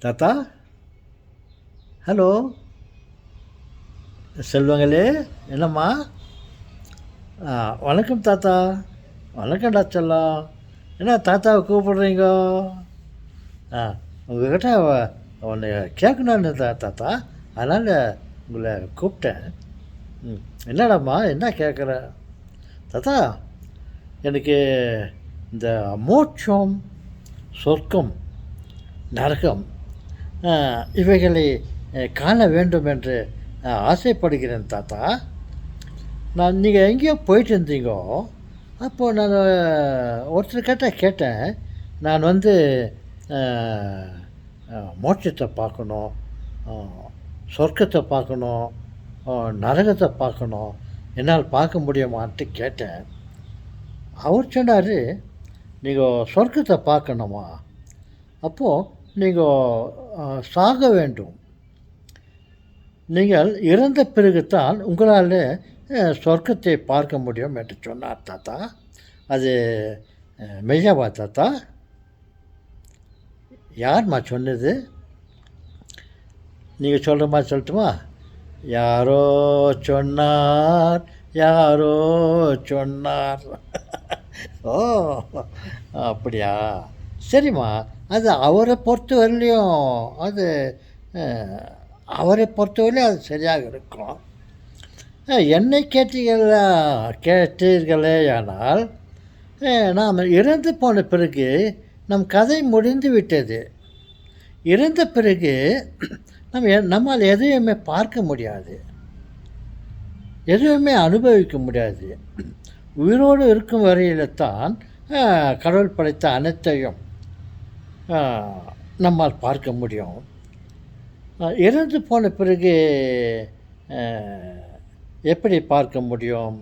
தாத்தா, ஹலோ. செல்வங்களே, என்னம்மா? ஆ, வணக்கம் தாத்தா. வணக்கம்டா செல்லம். என்ன தாத்தாவை கூப்பிடுறீங்க? ஆ, உங்ககிட்ட ஒன்று கேட்கணுன்னு தாத்தா, அதனால் உங்களை கூப்பிட்டேன். ம், என்னடாம்மா, என்ன கேட்குற? தாத்தா, எனக்கு இந்த மோட்சம், சொர்க்கம், நரகம் இவைகளை காண வேண்டும் என்று ஆசைப்படுகிறேன் தாத்தா. நீங்கள் எங்கேயோ போயிட்டு இருந்தீங்கோ, அப்போது நான் ஒருத்தர்கிட்ட கேட்டேன். நான் வந்து மோட்சத்தை பார்க்கணும், சொர்க்கத்தை பார்க்கணும், நரகத்தை பார்க்கணும், என்னால் பார்க்க முடியுமான்ட்டு கேட்டேன். அவர் சொன்னார், நீங்கள் சொர்க்கத்தை பார்க்கணுமா? அப்போது நீங்கள் சாக வேண்டும். நீங்கள் இறந்த பிறகுத்தான் உங்களால் சொர்க்கத்தை பார்க்க முடியும் என்று சொன்னார் தாத்தா. அது மெய்யாவா தாத்தா? யார்மா சொன்னது? நீங்கள் சொல்கிற மாதிரி சொல்லட்டுமா? யாரோ சொன்னார், யாரோ சொன்னார். ஓ, அப்படியா? சரிம்மா, அது அவரை பொறுத்த வரலையும் அது அவரை பொறுத்தவரையிலும் அது சரியாக இருக்கும். என்னை கேட்டீர்களே ஆனால், நாம் இறந்து போன பிறகு நம் கதை முடிந்து விட்டது. இறந்த பிறகு நம்மால் எதையுமே பார்க்க முடியாது, எதுவுமே அனுபவிக்க முடியாது. உயிரோடு இருக்கும் வரையில் தான் கடவுள் படைத்த அனைத்தையும் நம்மால் பார்க்க முடியும். இறந்து போன பிறகு எப்படி பார்க்க முடியும்?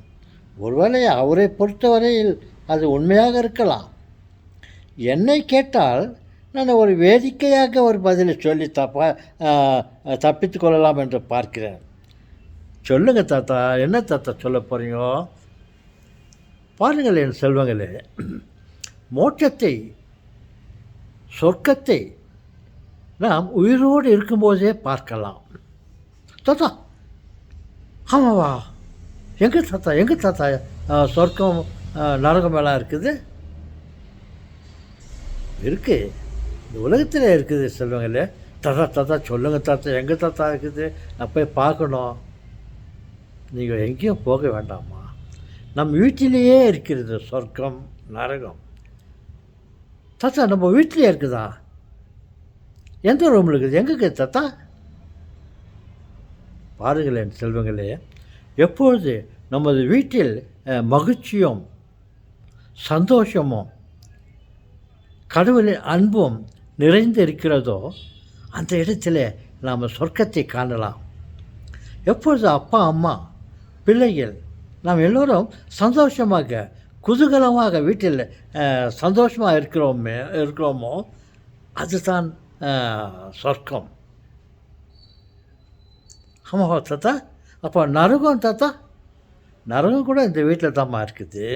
ஒருவேளை அவரை பொறுத்தவரையில் அது உண்மையாக இருக்கலாம். என்னை கேட்டால் நான் ஒரு வேடிக்கையாக ஒரு பதிலை சொல்லி தப்பித்து கொள்ளலாம் என்று பார்க்கிறேன். சொல்லுங்கள் தாத்தா, என்ன தாத்தா சொல்ல போகிறீங்க? பாருங்கள் என் செல்வங்களே, மோட்சத்தை, சொர்க்கத்தை நாம் உயிரோடு இருக்கும்போதே பார்க்கலாம். தாத்தா, ஆமாவா? எங்கே தாத்தா சொர்க்கம் நரகம் எல்லாம் இருக்குது? இருக்குது, இந்த உலகத்தில் இருக்குது செல்வங்களே. தாத்தா சொல்லுங்கள் தாத்தா, எங்கே தாத்தா இருக்குது? நான் போய் பார்க்கணும். நீங்கள் எங்கேயும் போக வேண்டாமா? நம் வீட்டிலேயே இருக்கிறது சொர்க்கம், நரகம். தாத்தா, நம்ம வீட்டிலே இருக்குதா? எந்த ரூமில் இருக்குது? எங்கே இருக்குது தாத்தா? பாருங்களேன் செல்வங்களே, எப்பொழுது நமது வீட்டில் மகிழ்ச்சியும் சந்தோஷமும் கடவுளின் அன்பும் நிறைந்து இருக்கிறதோ அந்த இடத்துல நாம் சொர்க்கத்தை காணலாம். எப்பொழுது அப்பா, அம்மா, பிள்ளைகள் நாம் எல்லோரும் சந்தோஷமாக, குதூகலமாக வீட்டில் சந்தோஷமாக இருக்கிறோமோ அதுதான் சொர்க்கம். ஆமாவா தாத்தா? அப்போ நரகம் தாத்தா? நரகம் கூட இந்த வீட்டில் தான்மா இருக்குது.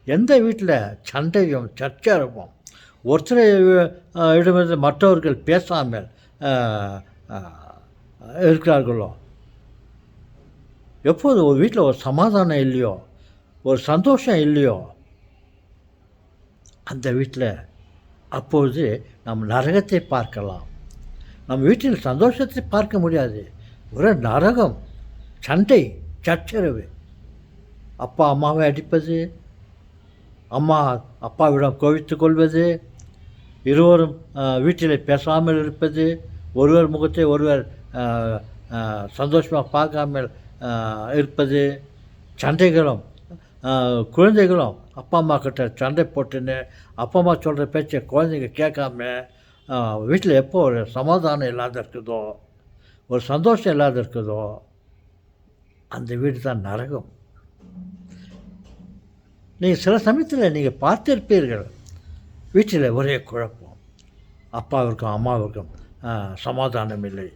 எந்த வீட்டில் சண்டையும் சச்சரவும், ஒருத்தரை இடமிருந்து மற்றவர்கள் பேசாமல் இருக்கிறார்களோ, எப்போது ஒரு வீட்டில் ஒரு சமாதானம் இல்லையோ, ஒரு சந்தோஷம் இல்லையோ, அந்த வீட்டில் அப்பொழுது நம் நரகத்தை பார்க்கலாம். நம் வீட்டில் சந்தோஷத்தை பார்க்க முடியாது. ஒரு நரகம், சண்டை, சச்சரவு, அப்பா அம்மாவை அடிப்பது, அம்மா அப்பாவிடம் கோவித்து கொள்வது, இருவரும் வீட்டில் பேசாமல் இருப்பது, ஒருவர் முகத்தை ஒருவர் சந்தோஷமாக பார்க்காமல் இருப்பது, சண்டைகளும், குழந்தைகளும் அப்பா அம்மா கிட்ட சண்டை போட்டுன்னு அப்பா அம்மா சொல்கிற பேச்சை குழந்தைங்க கேட்காம வீட்டில் எப்போ ஒரு சமாதானம் இல்லாத இருக்குதோ, ஒரு சந்தோஷம் இல்லாத இருக்குதோ, அந்த வீடு தான் நரகம். நீங்கள் சில சமயத்தில் நீங்கள் பார்த்திருப்பீர்கள், வீட்டில் ஒரே குழப்பம், அப்பாவிற்கும் அம்மாவிற்கும் சமாதானம் இல்லை.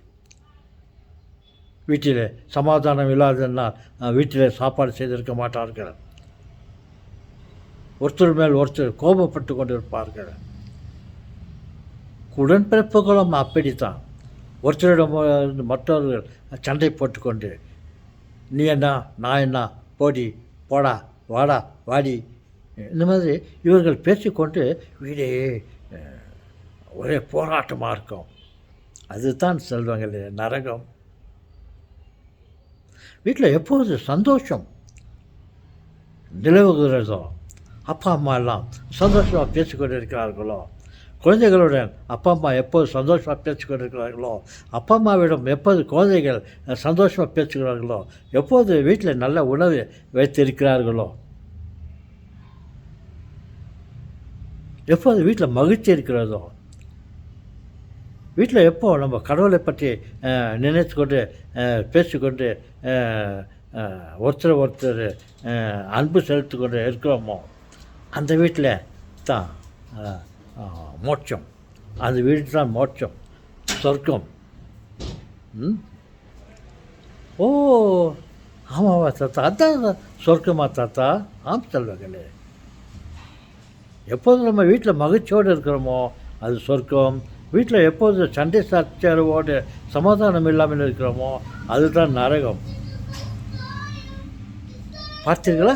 வீட்டில் சமாதானம் இல்லாதனால் வீட்டில் சாப்பாடு செய்திருக்க மாட்டார்கள். ஒருத்தர் மேல் ஒருத்தர் கோபப்பட்டு கொண்டு இருப்பார்கள். உடன்பிறப்புகளும் அப்படித்தான். ஒருத்தரிடம் மற்றவர்கள் சண்டை போட்டுக்கொண்டு, நீ என்ன நான் என்ன, போடி போடா வாடா வாடி, இந்த மாதிரி இவர்கள் பேசிக்கொண்டு வீடே ஒரே போராட்டமாக இருக்கும். அதுதான் செல்வங்களே நரகம். வீட்டில் எப்போது சந்தோஷம் நிலவுகிறதோ, அப்பா அம்மா எல்லாம் சந்தோஷமாக பேசிக்கொண்டு இருக்கிறார்களோ, குழந்தைகளுடன் அப்பா அம்மா எப்போது சந்தோஷமாக பேசிக்கொண்டு இருக்கிறார்களோ, அப்பா அம்மாவிடம் எப்போது குழந்தைகள் சந்தோஷமாக பேசுகிறார்களோ, எப்போது வீட்டில் நல்ல உணவு வைத்திருக்கிறார்களோ, எப்போது வீட்டில் மகிழ்ச்சி இருக்கிறதோ, வீட்டில் எப்போ நம்ம கடவுளை பற்றி நினைத்து கொண்டு பேசிக்கொண்டு ஒருத்தர் அன்பு செலுத்தி கொண்டு இருக்கிறோமோ, அந்த வீட்டில் தான் மோட்சம். அந்த வீடு தான் மோட்சம், சொர்க்கம். ஓ ஆமாவா தாத்தா, அதான் சொர்க்கமா தாத்தா? ஆம் செல்வங்களே, எப்போது நம்ம வீட்டில் மகிழ்ச்சியோடு இருக்கிறோமோ அது சொர்க்கம். வீட்டில் எப்போது சண்டை சச்சரவோடு சமாதானம் இல்லாமல் இருக்கிறோமோ அதுதான் நரகம். பார்த்தீர்களா?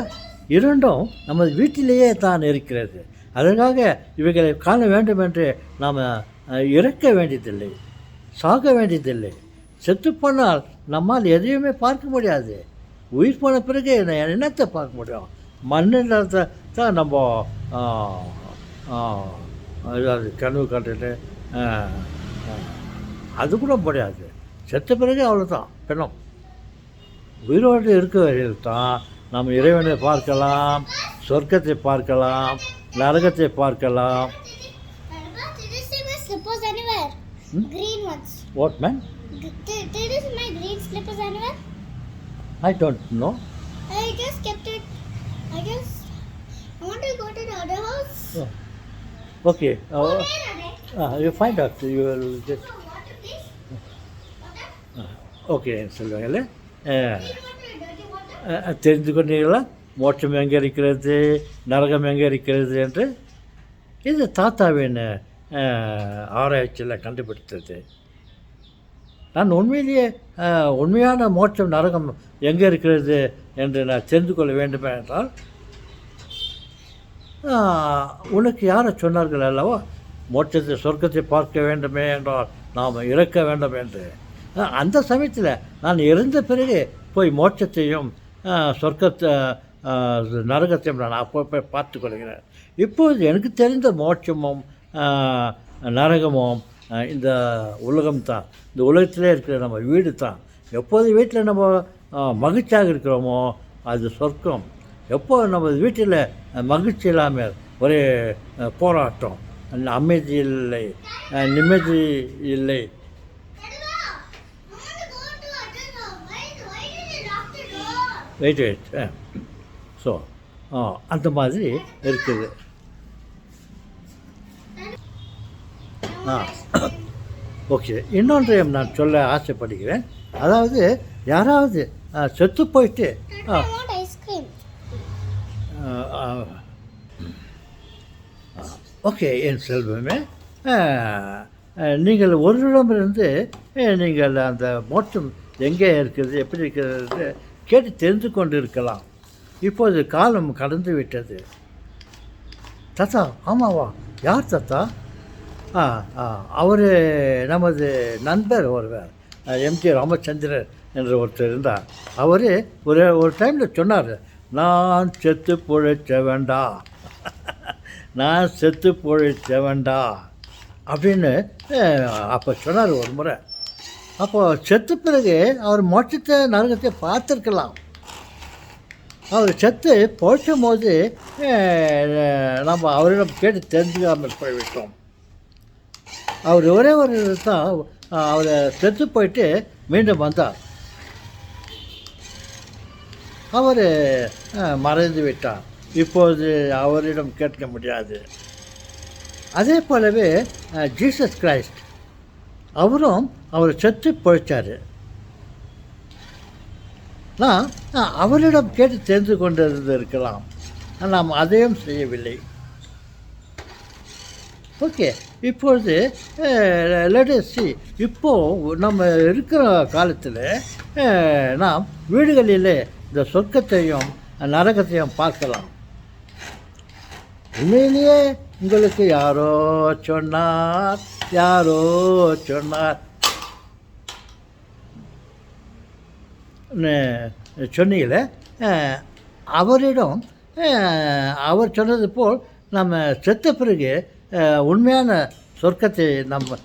இரண்டும் நம்ம வீட்டிலேயே தான் இருக்கிறது. அதற்காக இவைகளை காண வேண்டும் என்று நாம் இறக்க வேண்டியதில்லை, சாக வேண்டியதில்லை. செத்துப்போனால் நம்மால் எதையுமே பார்க்க முடியாது. உயிர் போன பிறகு என்னத்தை பார்க்க முடியும்? மண்ணில் தான் நம்ம அது கனவு கண்டுட்டு அது கூட முடியாது. செத்த பிறகு அவ்வளோதான் பிணம். உயிரோடு இருக்க வரையில் தான் நம்ம இறைவனை பார்க்கலாம், சொர்க்கத்தை பார்க்கலாம், நரகத்தை பார்க்கலாம். What man? Did you see my green slippers anywhere? I don't know. I just kept it. I want to go to the other house. Oh. Okay. Where are they? You find out. You will just. No, water, please. Water? Okay, சொல்லுவாங்கல்ல. Clean water, dirty water. தெரிந்து கொண்டீர்களா மோட்சம் எங்கே இருக்கிறது, நரகம் எங்கே இருக்கிறது என்று? இது தாத்தாவின் ஆராய்ச்சியில் கண்டுபிடித்தது. நான் உண்மையிலேயே உண்மையான மோட்சம் நரகம் எங்கே இருக்கிறது என்று நான் தெரிந்து கொள்ள வேண்டும் என்றால், உனக்கு யாரை சொன்னார்கள் அல்லவா மோட்சத்தை சொர்க்கத்தை பார்க்க வேண்டுமே என்றால் நாம் இறக்க வேண்டும் என்று. அந்த சமயத்தில் நான் இறந்த பிறகு போய் மோட்சத்தையும் சொர்க்கத்தை நரகத்தையும் நான் அப்போ போய் பார்த்து கொள்கிறேன். இப்போது எனக்கு தெரிந்த மோட்சமும் நரகமும் இந்த உலகம்தான். இந்த உலகத்திலே இருக்கிற நம்ம வீடு தான். எப்போது வீட்டில் நம்ம மகிழ்ச்சியாக இருக்கிறோமோ அது சொர்க்கம். எப்போது நம்ம வீட்டில் மகிழ்ச்சி இல்லாமல் ஒரே போராட்டம், அமைதி இல்லை, நிம்மதி இல்லை. வெயிட் ஸோ அந்த மாதிரி இருக்குது. ஓகே, இன்னொன்றையும் நான் சொல்ல ஆசைப்படுகிறேன். அதாவது யாராவது செத்து போயிட்டு ஓகே என் செல்வமே, நீங்கள் ஒருவரிடமிருந்து நீங்கள் அந்த மோட்சம் எங்கே இருக்கிறது, எப்படி இருக்கிறது கேட்டு தெரிந்து கொண்டு இருக்கலாம். இப்போது காலம் கடந்து விட்டது. தாத்தா, ஆமாவா? யார் தாத்தா? அவர் நமது நண்பர் ஒருவர், எம்ஜி ராமச்சந்திரன் என்ற ஒருத்தர் இருந்தார். அவர் ஒரு டைமில் சொன்னார், நான் செத்து பொழைச்ச வேண்டா, நான் செத்து பொழைச்ச வேண்டா அப்படின்னு அப்போ சொன்னார் ஒரு முறை. அப்போது செத்து பிறகு அவர் மோட்சத்தை நரகத்தை பார்த்துருக்கலாம். அவர் செத்து பொழைச்சும் போது நம்ம அவரிடம் கேட்டு தெரிஞ்சுக்காமல் போய்விட்டோம். அவர் ஒரே ஒரு தான் அவரை செத்து போயிட்டு மீண்டும் வந்தார். அவர் மறைந்து விட்டார். இப்போது அவரிடம் கேட்க முடியாது. அதே போலவே ஜீசஸ் கிரைஸ்ட் அவரும் அவர் செத்து பொழைச்சார். நான் அவரிடம் கேட்டு தெரிந்து கொண்டிருந்து இருக்கலாம். நாம் அதையும் செய்யவில்லை. ஓகே, இப்பொழுது லெட் அஸ் see. இப்போது நம்ம இருக்கிற காலத்தில் நாம் வீடுகளிலே இந்த சொர்க்கத்தையும் நரகத்தையும் பார்க்கலாம். உண்மையிலேயே உங்களுக்கு யாரோ சொன்னார் சொன்னீங்களே, அவரிடம் அவர் சொன்னது போல் நம்ம செத்த பிறகு உண்மையான சொர்க்கத்தை நம்ம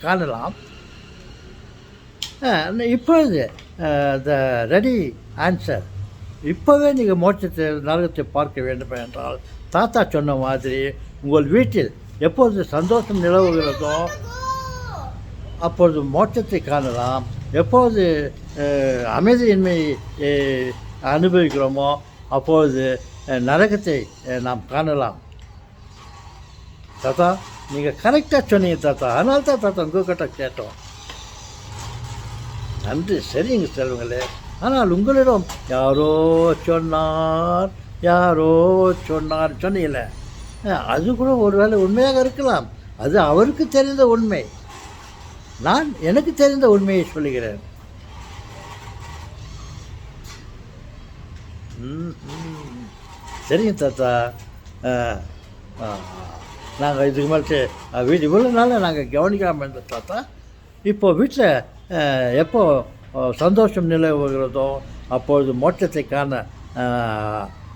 காணலாம். இப்பொழுது த ரெடி ஆன்சர். இப்போவே நீங்கள் மோட்சத்தை நரகத்தை பார்க்க வேண்டும் என்றால் தாத்தா சொன்ன மாதிரி உங்கள் வீட்டில் எப்பொழுது சந்தோஷம் நிலவுகிறதோ அப்பொழுது மோட்சத்தை காணலாம். எப்பொழுது அமைதியின்மை அனுபவிக்கிறோமோ அப்பொழுது நரகத்தை நாம் காணலாம். தாத்தா, நீங்கள் கரெக்டாக சொன்னீங்க தாத்தா. அதனால தான் தாத்தா உங்கள்கிட்ட கேட்டோம். நன்றி. சரிங்க செல்வங்களே. ஆனால் உங்களிடம் யாரோ சொன்னார் சொன்னீங்களே, அது கூட ஒருவேளை உண்மையாக இருக்கலாம். அது அவருக்கு தெரிந்த உண்மை. நான் எனக்கு தெரிந்த உண்மையை சொல்லுகிறேன். சரிங்க தாத்தா. நாங்கள் இதுக்கு மேலே வீடு இவ்வளோ நாள் நாங்கள் கவனிக்காமல் இருந்தோம் தாத்தா. இப்போது வீட்டில் எப்போ சந்தோஷம் நிலவுகிறதோ அப்பொழுது மோட்சத்தை காண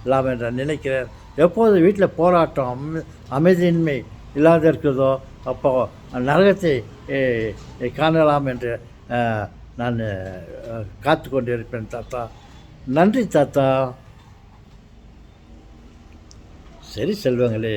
இல்லாம என்று நினைக்கிறேன். எப்போது வீட்டில் போராட்டம் அமைதியின்மை இல்லாத இருக்கிறதோ அப்போ நரகத்தை காணலாம் என்று நான் காத்து கொண்டு இருப்பேன் தாத்தா. நன்றி தாத்தா. சரி செல்வங்களே.